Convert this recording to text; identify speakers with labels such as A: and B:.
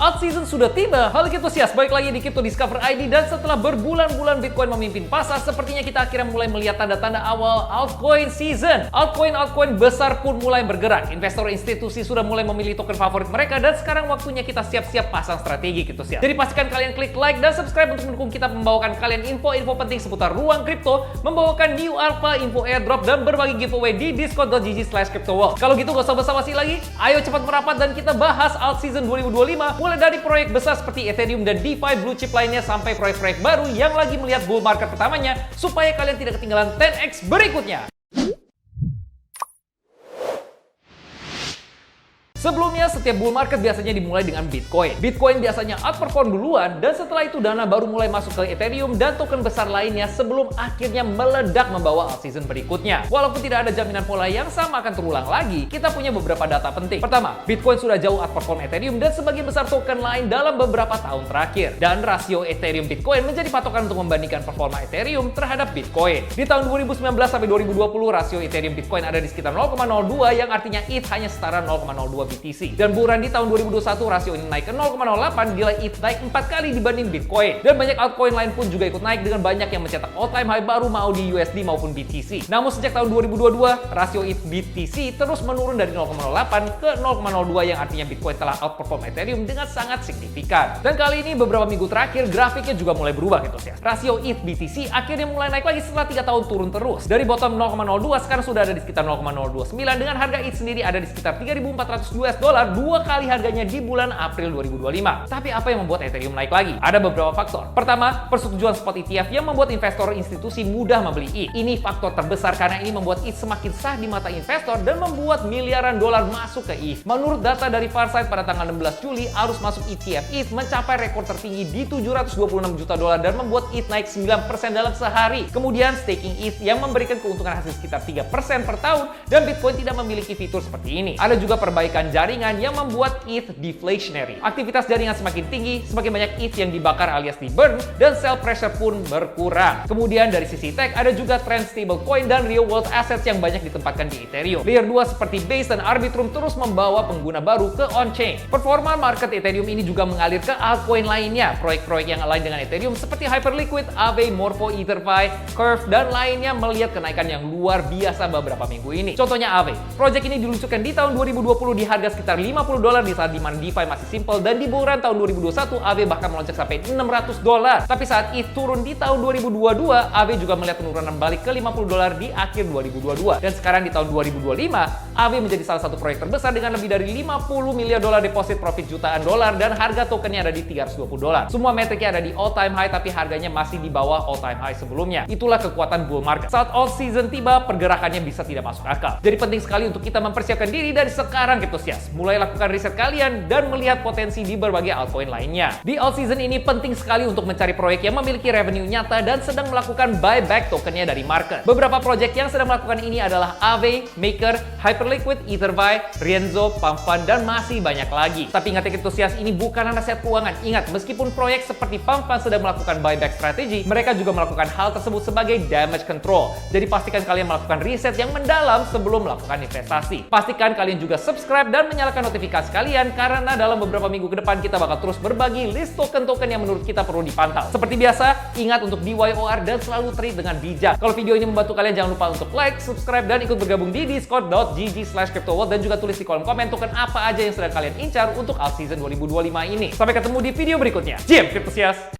A: Alt season sudah tiba, halo Cryptosias, balik lagi di Crypto Discover ID. Dan setelah berbulan-bulan Bitcoin memimpin pasar, sepertinya kita akhirnya mulai melihat tanda-tanda awal altcoin season. Altcoin besar pun mulai bergerak. Investor institusi sudah mulai memilih token favorit mereka, dan sekarang waktunya kita siap-siap pasang strategi Cryptosias. Jadi pastikan kalian klik like dan subscribe untuk mendukung kita membawakan kalian info-info penting seputar ruang kripto, membawakan new alpha, info airdrop, dan berbagi giveaway di discord.gg/cryptoworld. Kalau gitu gak usah basa-basi lagi, ayo cepat merapat dan kita bahas alt season 2025. Mulai dari proyek besar seperti Ethereum dan DeFi blue chip lainnya sampai proyek-proyek baru yang lagi melihat bull market pertamanya, supaya kalian tidak ketinggalan 10x berikutnya. Sebelumnya, setiap bull market biasanya dimulai dengan Bitcoin. Bitcoin biasanya outperform duluan, dan setelah itu dana baru mulai masuk ke Ethereum dan token besar lainnya sebelum akhirnya meledak membawa alt season berikutnya. Walaupun tidak ada jaminan pola yang sama akan terulang lagi, kita punya beberapa data penting. Pertama, Bitcoin sudah jauh outperform Ethereum dan sebagian besar token lain dalam beberapa tahun terakhir. Dan rasio Ethereum Bitcoin menjadi patokan untuk membandingkan performa Ethereum terhadap Bitcoin. Di tahun 2019 sampai 2020, rasio Ethereum Bitcoin ada di sekitar 0,02, yang artinya ETH hanya setara 0,02 BTC. Dan bulan di tahun 2021 rasio ini naik ke 0,08, gila ETH naik 4 kali dibanding Bitcoin. Dan banyak altcoin lain pun juga ikut naik dengan banyak yang mencetak all time high baru mau di USD maupun BTC. Namun sejak tahun 2022, rasio ETH BTC terus menurun dari 0,08 ke 0,02, yang artinya Bitcoin telah outperform Ethereum dengan sangat signifikan. Dan kali ini beberapa minggu terakhir grafiknya juga mulai berubah gitu ya. Rasio ETH BTC akhirnya mulai naik lagi setelah 3 tahun turun terus. Dari bottom 0,02 sekarang sudah ada di sekitar 0,029, dengan harga ETH sendiri ada di sekitar 3.400 US dollar, 2 kali harganya di bulan April 2025. Tapi apa yang membuat Ethereum naik lagi? Ada beberapa faktor. Pertama, persetujuan spot ETF yang membuat investor institusi mudah membeli ETH. Ini faktor terbesar karena ini membuat ETH semakin sah di mata investor dan membuat miliaran dolar masuk ke ETH. Menurut data dari Farsight pada tanggal 16 Juli, arus masuk ETF ETH mencapai rekor tertinggi di 726 juta dolar dan membuat ETH naik 9% dalam sehari. Kemudian staking ETH yang memberikan keuntungan hasil sekitar 3% per tahun, dan Bitcoin tidak memiliki fitur seperti ini. Ada juga perbaikan jaringan yang membuat ETH deflationary. Aktivitas jaringan semakin tinggi, semakin banyak ETH yang dibakar alias di burn, dan sell pressure pun berkurang. Kemudian dari sisi tech, ada juga trend stablecoin dan real world assets yang banyak ditempatkan di Ethereum. Layer 2 seperti Base dan Arbitrum terus membawa pengguna baru ke on-chain. Performa market Ethereum ini juga mengalir ke altcoin lainnya. Proyek-proyek yang align dengan Ethereum seperti Hyperliquid, Aave, Morpho, EtherFi, Curve, dan lainnya melihat kenaikan yang luar biasa beberapa minggu ini. Contohnya Aave. Project ini diluncurkan di tahun 2020 di harga sekitar $50 di saat demand DeFi masih simple, dan di bulan tahun 2021 Aave bahkan melonjak sampai $600. Tapi saat ETH turun di tahun 2022, Aave juga melihat penurunan balik ke $50 di akhir 2022. Dan sekarang di tahun 2025, Aave menjadi salah satu proyek terbesar dengan lebih dari $50 miliar deposit profit jutaan dolar, dan harga tokennya ada di $320. Semua metriknya ada di all time high, tapi harganya masih di bawah all time high sebelumnya. Itulah kekuatan bull market. Saat alt season tiba, pergerakannya bisa tidak masuk akal. Jadi penting sekali untuk kita mempersiapkan diri dari sekarang Cryptosias. Mulai lakukan riset kalian dan melihat potensi di berbagai altcoin lainnya. Di alt season ini penting sekali untuk mencari proyek yang memiliki revenue nyata dan sedang melakukan buyback tokennya dari market. Beberapa proyek yang sedang melakukan ini adalah Aave, Maker, Hyperliquid, EtherFi, Rienzo, Pumpfund, dan masih banyak lagi. Tapi ingat ya Cryptosias, ini bukan nasihat keuangan. Ingat, meskipun proyek seperti Pumpfund sedang melakukan buyback strategi, mereka juga melakukan hal tersebut sebagai damage control. Jadi pastikan kalian melakukan riset yang mendalam sebelum melakukan investasi. Pastikan kalian juga subscribe dan menyalakan notifikasi kalian, karena dalam beberapa minggu ke depan kita bakal terus berbagi list token-token yang menurut kita perlu dipantau. Seperti biasa, ingat untuk DYOR dan selalu trade dengan bijak. Kalau video ini membantu kalian, jangan lupa untuk like, subscribe, dan ikut bergabung di discord.gg/cryptoworld, dan juga tulis di kolom komen token apa aja yang sedang kalian incar untuk alt season 2025 ini. Sampai ketemu di video berikutnya. Ciao Cryptosias!